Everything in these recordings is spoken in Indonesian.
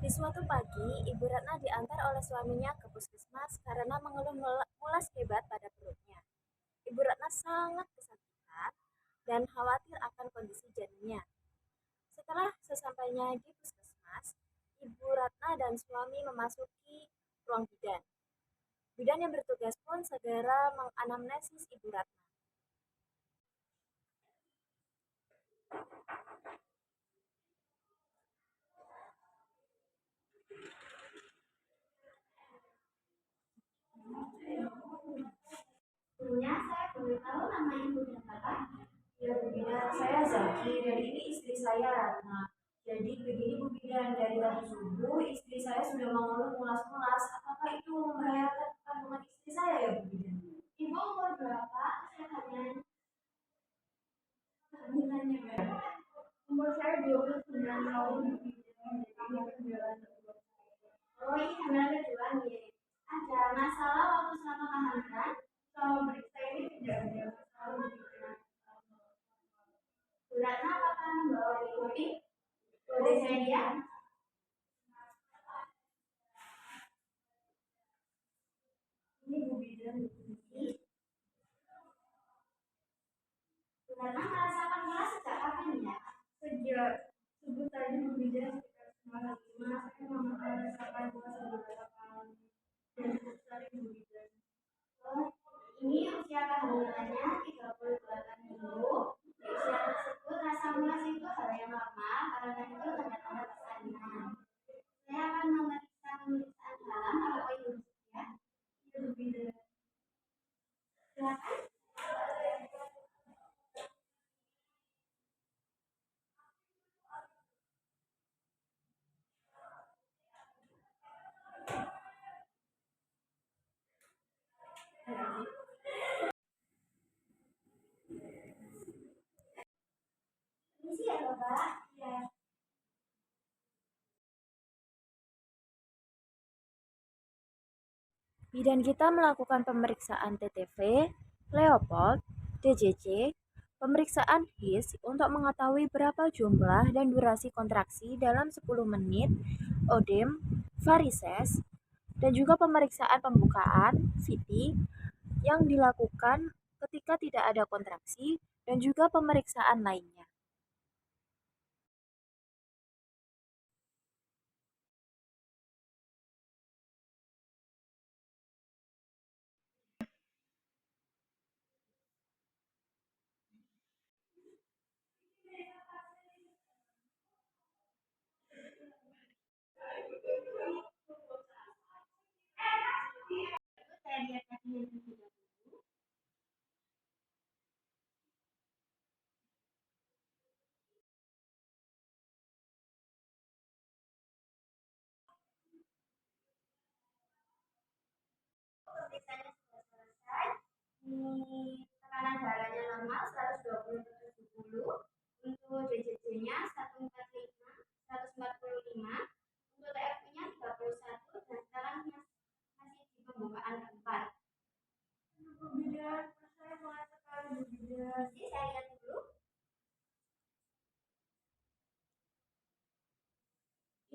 Di suatu pagi, Ibu Ratna diantar oleh suaminya ke puskesmas karena mengeluh mulas hebat pada perutnya. Ibu Ratna sangat kesakitan dan khawatir akan kondisi janinnya. Setelah sesampainya di puskesmas, Ibu Ratna dan suami memasuki ruang bidan. Bidan yang bertugas pun segera menganamnesis Ibu Ratna. Sebelumnya saya boleh tahu nama ibu dan bapak? Ya, Bu Bidan, saya Zaki dan ini istri saya Ratna. Jadi begini Bu Bidan, dari tadi subuh istri saya sudah mengeluh mulas-mulas. Apakah itu membahayakan kandungan istri saya ya Bu Bidan? Ibu umur berapa? Usia kalian? Umur saya 29 tahun. Kami berjalan. Oh, ini hamil kedua nih. Ada masalah waktu selama kehamilan? Selama beriksa ini tidak ada masalah. Bu Ratna apakah membawa kopi? Boleh saya lihat? Ini Bu Bidan. Bu Ratna merasakan mulas sejak kapan ya? Sejak subuh tadi Bu Bidan sekitar setengah 5. Saya merasakan mulas beberapa kali. Dan cukup sering Bu Bidan. Oh, ini usia kehamilannya 38 minggu. Di usia tersebut rasa mulas itu hal yang normal karena itu tanda-tanda persalinan. Saya akan memeriksa pemeriksaan dalam kalau ibu ya. Ibu Bidan. Silakan. Permisi ya Bapak. Ya. Bidan kita melakukan pemeriksaan TTV, Leopold, DJJ, pemeriksaan HIS untuk mengetahui berapa jumlah dan durasi kontraksi dalam 10 menit, ODEM, varises, dan juga pemeriksaan pembukaan, VT, yang dilakukan ketika tidak ada kontraksi, dan juga pemeriksaan lainnya. Saya lihat tadi yang sudah. Pemeriksaannya sudah selesai. Ini tekanan darahnya normal 120/70. Untuk DJJ-nya 145, 145. Untuk TFP-nya 31 dan sekarang masih di pembukaan keempat. Bu Bidan, saya mengatakan Bu Bidan. Saya lihat dulu.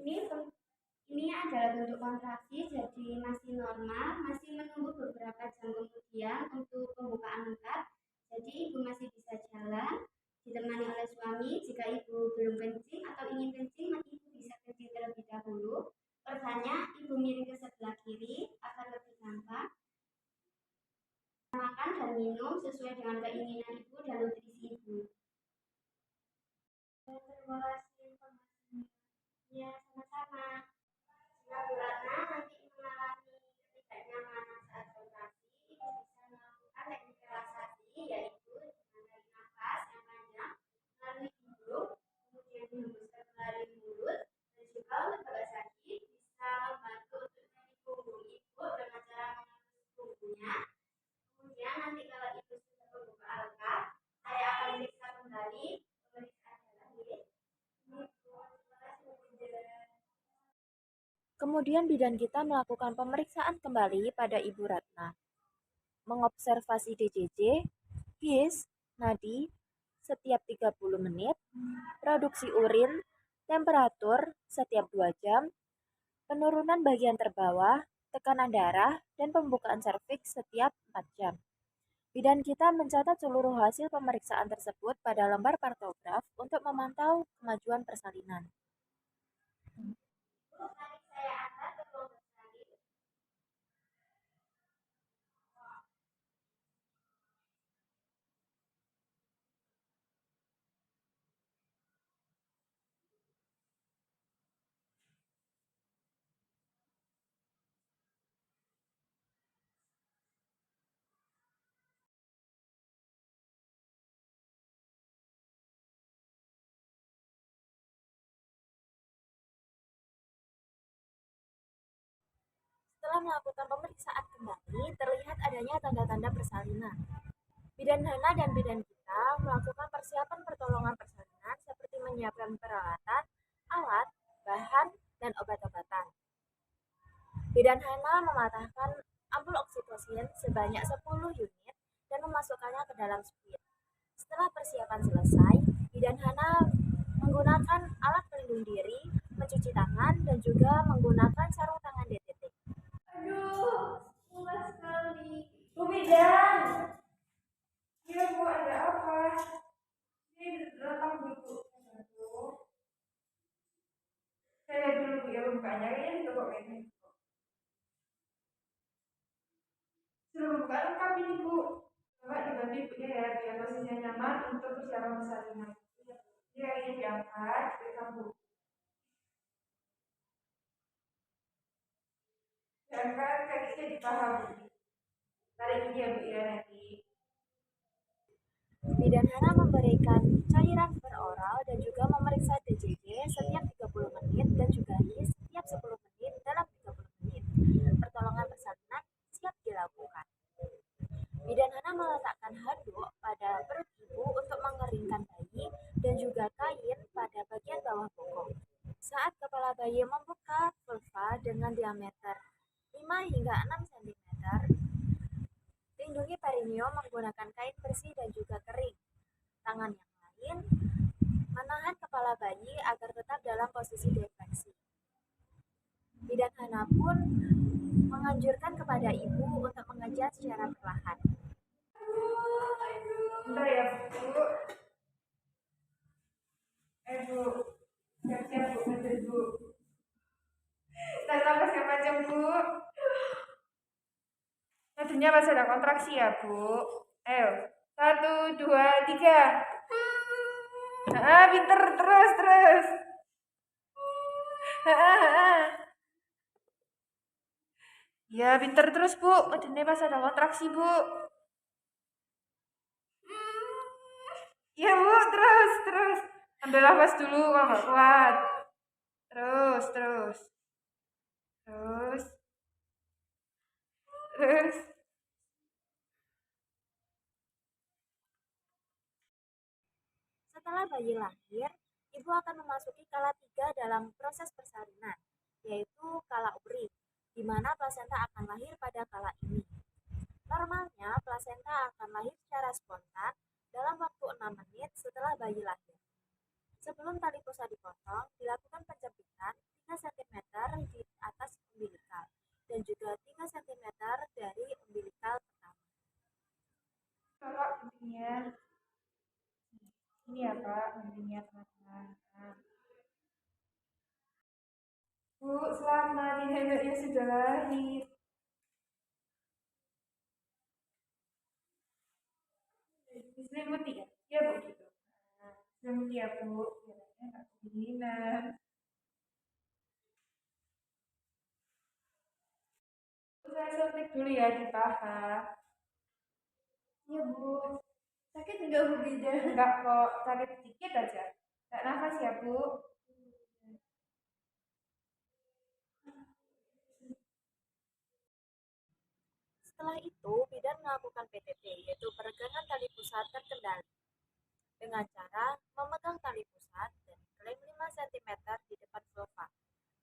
Ini ini adalah bentuk kontraksi, jadi masih normal, masih menunggu beberapa jam kemudian untuk pembukaan lengkap. Jadi ibu masih bisa jalan, ditemani oleh suami. Jika ibu belum kencing atau ingin kencing, maka ibu bisa kencing terlebih dahulu. Perbanyak ibu miring ke sebelah kiri agar lebih gampang. Makan dan minum sesuai dengan keinginan ibu dan nutrisi ibu. Terima kasih informasinya. Ya, sama-sama. Jika Bu Ratna nanti mengalami ketidaknyamanan saat kontraksi, ibu bisa melakukan teknik relaksasi, yaitu dengan tarik nafas yang panjang melalui hidung, kemudian dihembuskan melalui mulut, dan juga untuk agak sakit bisa membantu untuk menarik punggung ibu dengan cara mengelus punggungnya. Kemudian nanti kalau ibu sudah membuka lengkap, saya akan periksa kembali pemeriksaan darah. Kemudian bidan kita melakukan pemeriksaan kembali pada Ibu Ratna, mengobservasi DJJ, HIS, nadi, setiap 30 menit, produksi urin, temperatur setiap 2 jam, penurunan bagian terbawah, tekanan darah, dan pembukaan serviks setiap 4 jam. Bidan kita mencatat seluruh hasil pemeriksaan tersebut pada lembar partograf untuk memantau kemajuan persalinan. Bu, mari saya antar ke ruang bersalin. Setelah melakukan pemeriksaan kembali, terlihat adanya tanda-tanda persalinan. Bidan Hana dan bidan kita melakukan persiapan pertolongan persalinan seperti menyiapkan peralatan, alat, bahan, dan obat-obatan. Bidan Hana mematahkan ampul oksitosin sebanyak 10 unit dan memasukkannya ke dalam sprit. Setelah persiapan selesai, Bidan Hana menggunakan alat pelindung diri, mencuci tangan, dan juga menggunakan sarung tangan DTT. Aduh, mulas sekali. Bu Bidan, iya Bu, ada apa? Ini datang dulu. Saya lihat dulu Bu ya bukanya, kayaknya di toko ini. Sebelum buka lengkap ini Bu, coba dibantu ibunya ya, biar posisinya nyaman untuk persiapan persalinan. Ini kakinya diangkat, kita Bu. Diangkat, kakinya di paha Bu. Tarik ini ya Bu ya nanti. Bidan Hana memberikan cairan peroral dan juga memeriksa DJG setiap 30 menit dan juga HIS setiap 10 menit dalam 30 menit. Pertolongan persalinan siap dilakukan. Bidan Hana meletakkan handuk pada perut ibu untuk mengeringkan bayi dan juga kain pada bagian bawah bokong. Saat kepala bayi membuka vulva dengan diameter 5 hingga 6 cm, lindungi perineum menggunakan kain bersih dan juga kering. Tangan yang lain menahan kepala bayi agar tetap dalam posisi defleksi. Bidan Hana pun menganjurkan kepada ibu untuk mengejar secara perlahan. Bentar ya Bu. Bu, siap-siap Bu, betul Bu. Tarik nafas yang panjang Bu. Nadunya masih ada kontraksi ya Bu. Ayo, 1, 2, 3. Pinter, terus. Ya, pinter terus Bu. Nadunya masih ada kontraksi Bu. Iya Bu, terus. Ambil nafas dulu kalau nggak kuat. Terus. Setelah bayi lahir, ibu akan memasuki kala 3 dalam proses persalinan, yaitu kala uri, di mana plasenta akan lahir pada kala ini. Normalnya, plasenta akan lahir secara spontan dalam waktu 6 menit setelah bayi lahir. Sebelum tali pusat dipotong, dilakukan penjepitan 3 cm di atas umbilikal dan juga 3 cm dari umbilikal pertama. Kakak guntingnya. Ini ya Pak, guntingnya teman-teman. Bu, selamat, ini bebeknya sudah lahir. Diselimuti ya? Iya Bu gitu. Diselimuti ya Bu, biarnya nggak kedinginan. Saya suntik dulu ya di paha. Iya Bu, sakit enggak Bu Bidan? Enggak kok, sakit sedikit aja. Tarik nafas ya Bu. Setelah itu, bidan melakukan PTT, yaitu peregangan tali pusat terkendali, dengan cara memegang tali pusat dan klaim 5 cm di depan vulva,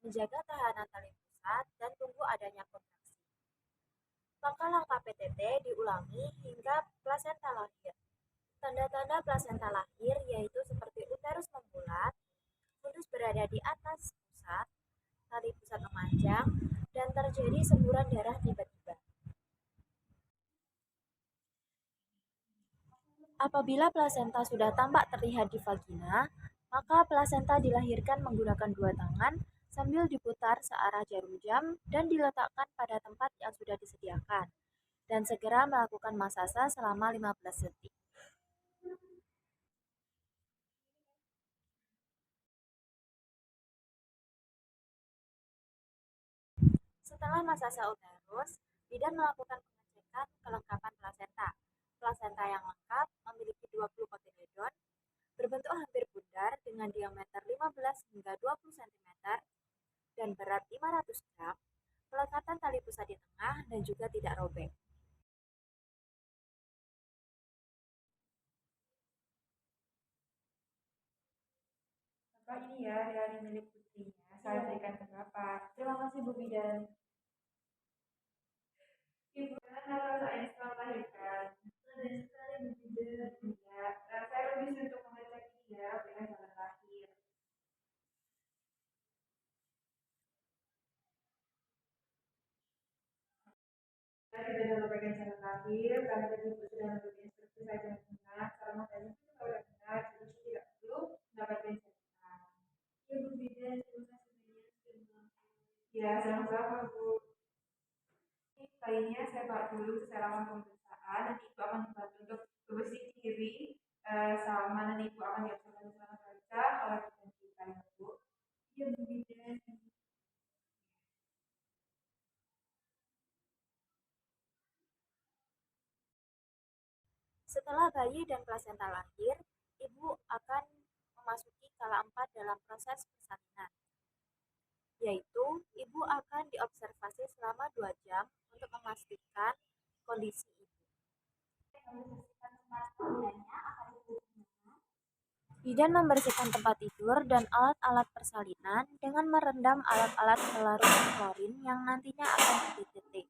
menjaga tahanan tali pusat, dan tunggu adanya kontraksi. Langkah-langkah PTT diulangi hingga plasenta lahir. Tanda-tanda plasenta lahir yaitu seperti uterus membulat, fundus berada di atas pusat, tali pusat memanjang, kencang dan terjadi semburan darah tiba-tiba. Apabila plasenta sudah tampak terlihat di vagina, maka plasenta dilahirkan menggunakan dua tangan sambil diputar searah jarum jam dan diletakkan pada tempat yang sudah disediakan, dan segera melakukan masase selama 15 detik. Setelah masase uterus, bidan melakukan pengecekan kelengkapan plasenta. Plasenta yang lengkap memiliki 20 kotiledon, berbentuk hampir bundar dengan diameter 15 hingga 20 cm dan berat 500 gram, pelekatan tali pusat di tengah dan juga tidak robek. Bapak ini ya dari milik putrinya, saya berikan ke Bapak. Terima kasih Bu Bidan. Ibu, kalau saya setelah melahirkan, Ada sekali Bu Bidan. ya, saya permisi untuk mengecek ini ya, dengan jalan lahir. Saya tidak dalam bagian jalan lahir, karena tadi Ibu sudah memberi instruksi saya dengan benar, karena tadi itu sudah benar, jadi saya tidak perlu mendapatkan catatan. Ya Bu Bidan, terima kasih banyak sudah melakukan. Ya, sama-sama Bu. Bayinya saya bawa dulu ke ruangan pemeriksaan, nanti Ibu akan dibantu untuk bebersih kiri, sama nanti Ibu akan diobservasi selama baca, kalau kita ya Bu. Ya Bu Bidan. Setelah bayi dan plasenta lahir, ibu akan memasuki kala 4 dalam proses persalinan, yaitu ibu akan diobservasi selama 2 jam untuk memastikan kondisi ibu. Bidan membersihkan tempat tidur dan alat-alat persalinan dengan merendam alat-alat pelarut klorin yang nantinya akan dititik.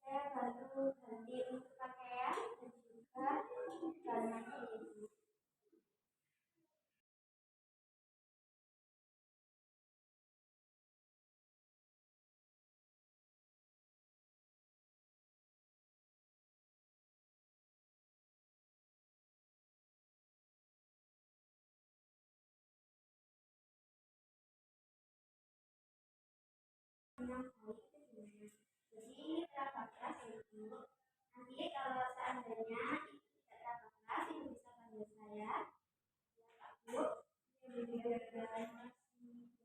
Saya bantu ganti untuk pakaian dan juga badannya ibu. Yang baik itu gimana? Jadi terapkan keras ya ibu. Nanti kalau seandainya ibu tidak terapkan keras, ibu bisa panggil saya. Ya Pak Bu.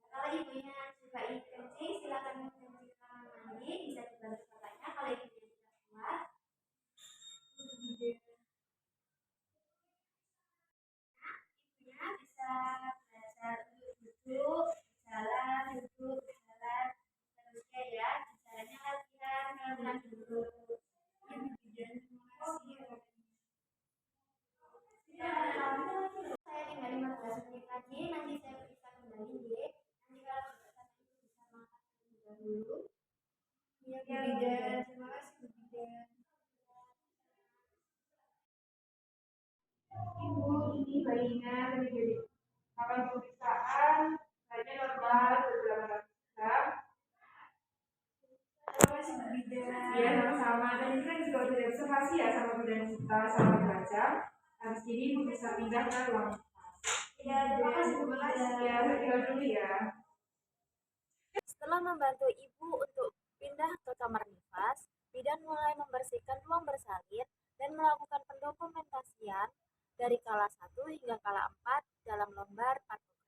Kalau ibunya juga ingin kencing, silakan kencing ke kamar mandi. Bisa dibantu bapaknya kalau ibunya tidak kuat. Ibunya bisa belajar untuk duduk, jalan, duduk, jalan. Terusnya ya, caranya latihan pelan-pelan dulu. Ya, terima kasih. Saya tinggal 15 menit lagi, nanti saya periksa kembali ya. Nanti kalau tidak saat itu bisa makan terlebih dahulu. Ya, Bu Bidan. Terima kasih Bu Bidan. Ibu, ini bayinya tadi jadi akan pemeriksaan, bayinya normal, beberapa gram. Terima kasih Bu Bidan. Iya, sama-sama. Dan ini kan juga udah diobservasi ya sama bidan kita selama baca. Habis ini Ibu bisa pindah ke ruang Ya, terima kasih Bu kelas. Bidan. Ya, saya tinggal dulu ya. Setelah membantu ibu untuk pindah ke kamar nifas, bidan mulai membersihkan ruang bersalin dan melakukan pendokumentasian dari kala 1 hingga kala 4 dalam lembar 40.